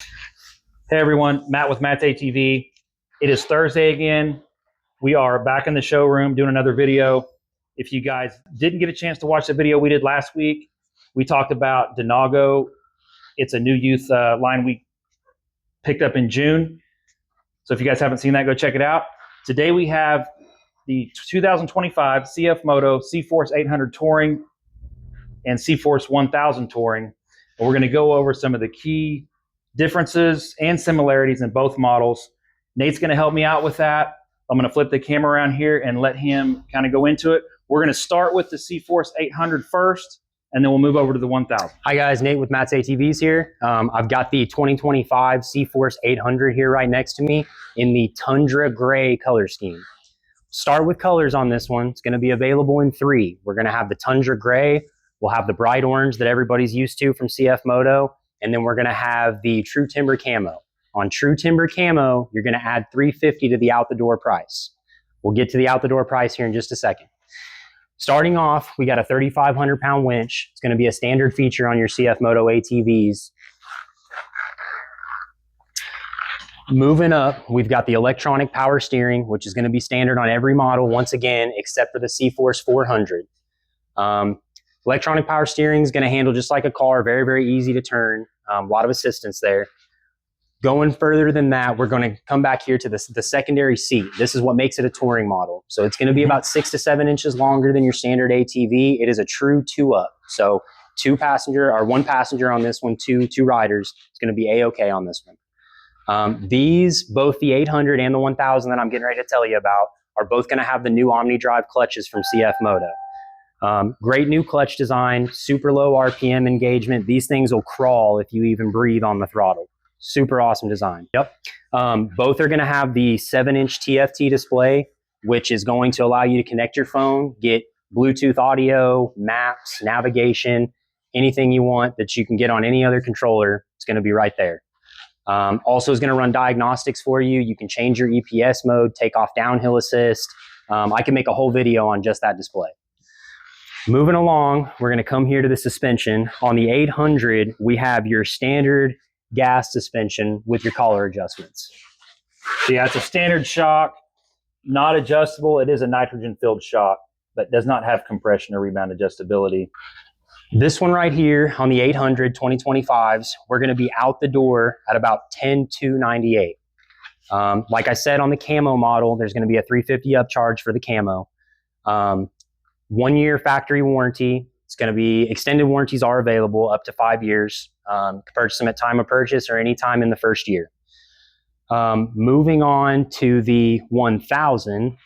Hey everyone, Matt with Matt's ATV. It is Thursday again. We are back in the showroom doing another video. If you guys didn't get a chance to watch the video we did last week, we talked about Denago. It's a new youth line we picked up in June. So if you guys haven't seen that, go check it out. Today we have the 2025 CF Moto CForce 800 Touring and CForce 1000 Touring. And we're going to go over some of the key differences and similarities in both models. Nate's going to help me out with that. I'm going to flip the camera around here and let him kind of go into it. We're going to start with the CForce 800 first, and then we'll move over to the 1000. Hi guys, Nate with Matt's ATVs here. I've got the 2025 CForce 800 here right next to me in the Tundra Gray color scheme. Start with colors on this one. It's going to be available in three. We're going to have the Tundra Gray. We'll have the bright orange that everybody's used to from CF Moto. And then we're going to have the True Timber Camo. On True Timber Camo, you're going to add $350 to the out-the-door price. We'll get to the out-the-door price here in just a second. Starting off, we got a 3,500-pound winch. It's going to be a standard feature on your CF Moto ATVs. Moving up, we've got the electronic power steering, which is going to be standard on every model, once again, except for the CForce 400. Electronic power steering is going to handle just like a car, very, very easy to turn, a lot of assistance there. Going further than that, we're going to come back here to the secondary seat. This is what makes it a touring model. So it's going to be about 6 to 7 inches longer than your standard ATV. It is a true two-up. So one passenger on this one, two riders. It's going to be A-okay on this one. These, both the 800 and the 1000 that I'm getting ready to tell you about, are both going to have the new OmniDrive clutches from CF Moto. Great new clutch design, super low RPM engagement. These things will crawl if you even breathe on the throttle. Super awesome design. Yep. Both are going to have the 7-inch TFT display, which is going to allow you to connect your phone, get Bluetooth audio, maps, navigation, anything you want that you can get on any other controller. It's going to be right there. Also is going to run diagnostics for you. You can change your EPS mode, take off downhill assist. I can make a whole video on just that display. Moving along, we're going to come here to the suspension. On the 800, we have your standard gas suspension with your collar adjustments. Yeah, it's a standard shock, not adjustable. It is a nitrogen-filled shock, but does not have compression or rebound adjustability. This one right here on the 800 2025s, we're going to be out the door at about 10,298. Like I said, on the camo model, there's going to be a $350 upcharge for the camo. 1 year factory warranty. It's going to be extended warranties are available up to 5 years. Purchase them at time of purchase or any time in the first year. Moving on to the 1000.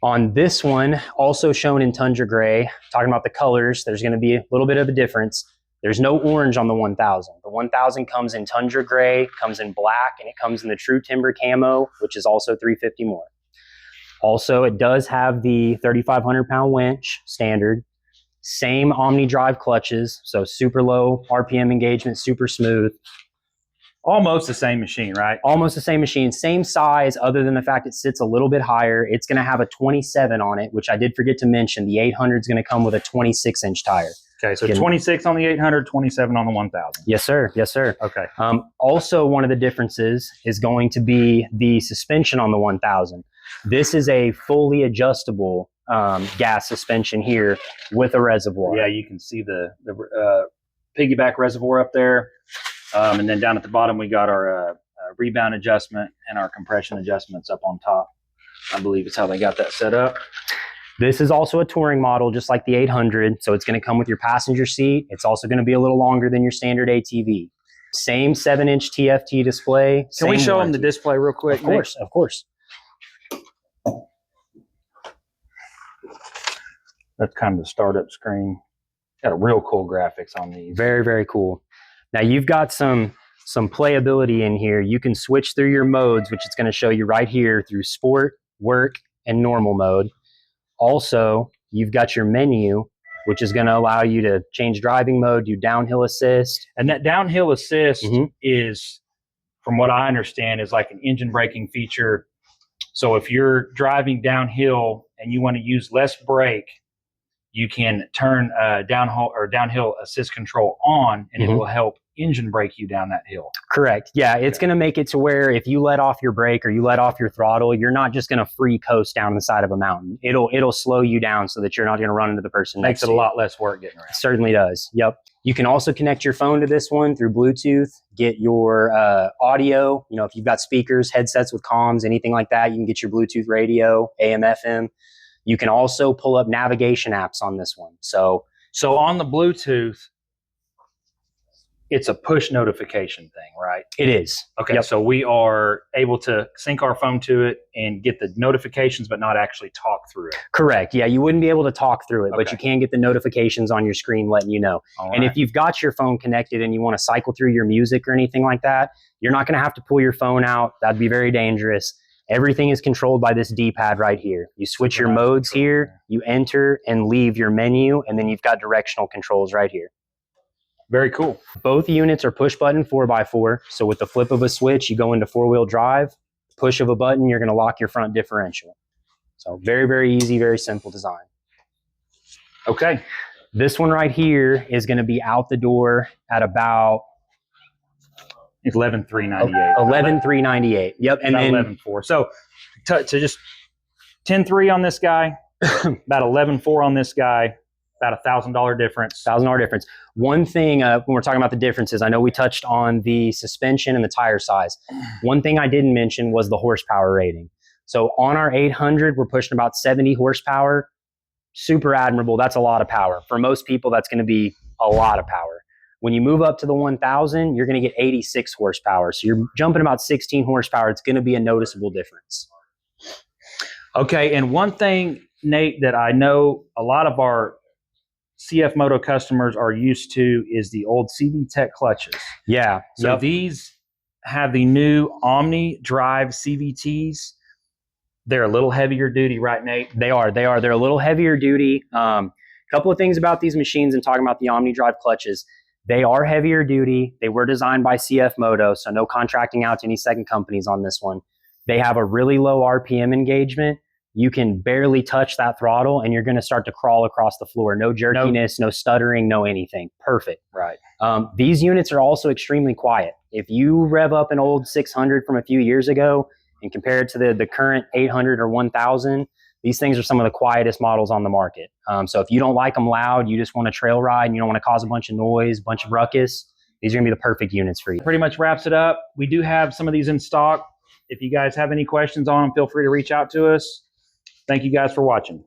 On this one, also shown in Tundra Gray, talking about the colors, there's going to be a little bit of a difference. There's no orange on the 1000. The 1000 comes in Tundra Gray, comes in black, and it comes in the True Timber Camo, which is also $350 more. Also, it does have the 3,500-pound winch, standard. Same OmniDrive clutches, so super low RPM engagement, super smooth. Almost the same machine, right? Almost the same machine, same size, other than the fact it sits a little bit higher. It's going to have a 27 on it, which I did forget to mention. The 800 is going to come with a 26-inch tire. Okay, so 26 on the 800, 27 on the 1000. Yes, sir. Yes, sir. Okay. Also, one of the differences is going to be the suspension on the 1000. This is a fully adjustable gas suspension here with a reservoir. Yeah, you can see the piggyback reservoir up there. And then down at the bottom, we got our rebound adjustment and our compression adjustments up on top. I believe it's how they got that set up. This is also a touring model, just like the 800. So it's going to come with your passenger seat. It's also going to be a little longer than your standard ATV. Same 7-inch TFT display. Can we show them the display real quick? Of course, Nick? Of course. That's kind of the startup screen. Got a real cool graphics on these. Very, very cool. Now you've got some playability in here. You can switch through your modes, which it's going to show you right here through sport, work, and normal mode. Also, you've got your menu, which is going to allow you to change driving mode, do downhill assist. And that downhill assist is, from what I understand, is like an engine braking feature. So if you're driving downhill and you want to use less brake, you can turn downhill assist control on, and it will help engine brake you down that hill. Correct. Yeah, it's going to make it to where if you let off your brake or you let off your throttle, you're not just going to free coast down the side of a mountain. It'll slow you down so that you're not going to run into the person next to you. Makes it a lot less work getting around. Certainly does. Yep. You can also connect your phone to this one through Bluetooth, get your audio. You know, if you've got speakers, headsets with comms, anything like that, you can get your Bluetooth radio, AM, FM. You can also pull up navigation apps on this one. So on the Bluetooth, it's a push notification thing, right? It is. Okay, yep. So we are able to sync our phone to it and get the notifications, but not actually talk through it. Correct. Yeah, you wouldn't be able to talk through it, but you can get the notifications on your screen letting you know. And if you've got your phone connected and you want to cycle through your music or anything like that, you're not going to have to pull your phone out. That'd be very dangerous. Everything is controlled by this D-pad right here. You switch your modes here, you enter and leave your menu, and then you've got directional controls right here. Very cool. Both units are push button 4x4. So with the flip of a switch, you go into 4-wheel drive. Push of a button, you're going to lock your front differential. So very, very easy, very simple design. Okay. This one right here is going to be out the door at about $11,398. $11,398. Yep. And then $11,400. So to just $10,300 on this guy, about $11,400 on this guy. About $1,000 difference. $1,000 difference. One thing when we're talking about the differences, I know we touched on the suspension and the tire size. One thing I didn't mention was the horsepower rating. So on our 800, we're pushing about 70 horsepower. Super admirable. That's a lot of power. For most people, that's going to be a lot of power. When you move up to the 1000, you're going to get 86 horsepower. So you're jumping about 16 horsepower. It's going to be a noticeable difference. Okay, and one thing, Nate, that I know a lot of our CF Moto customers are used to is the old CV Tech clutches. Yeah. So these have the new Omni Drive CVTs. They're a little heavier duty, right, Nate? They are. They're a little heavier duty. Couple of things about these machines and talking about the Omni Drive clutches. They are heavier duty. They were designed by CF Moto, so no contracting out to any second companies on this one. They have a really low RPM engagement. You can barely touch that throttle and you're going to start to crawl across the floor. No jerkiness, no stuttering, no anything. Perfect. Right. These units are also extremely quiet. If you rev up an old 600 from a few years ago and compare it to the current 800 or 1000, these things are some of the quietest models on the market. So if you don't like them loud, you just want to trail ride and you don't want to cause a bunch of noise, bunch of ruckus, these are going to be the perfect units for you. Pretty much wraps it up. We do have some of these in stock. If you guys have any questions on them, feel free to reach out to us. Thank you guys for watching.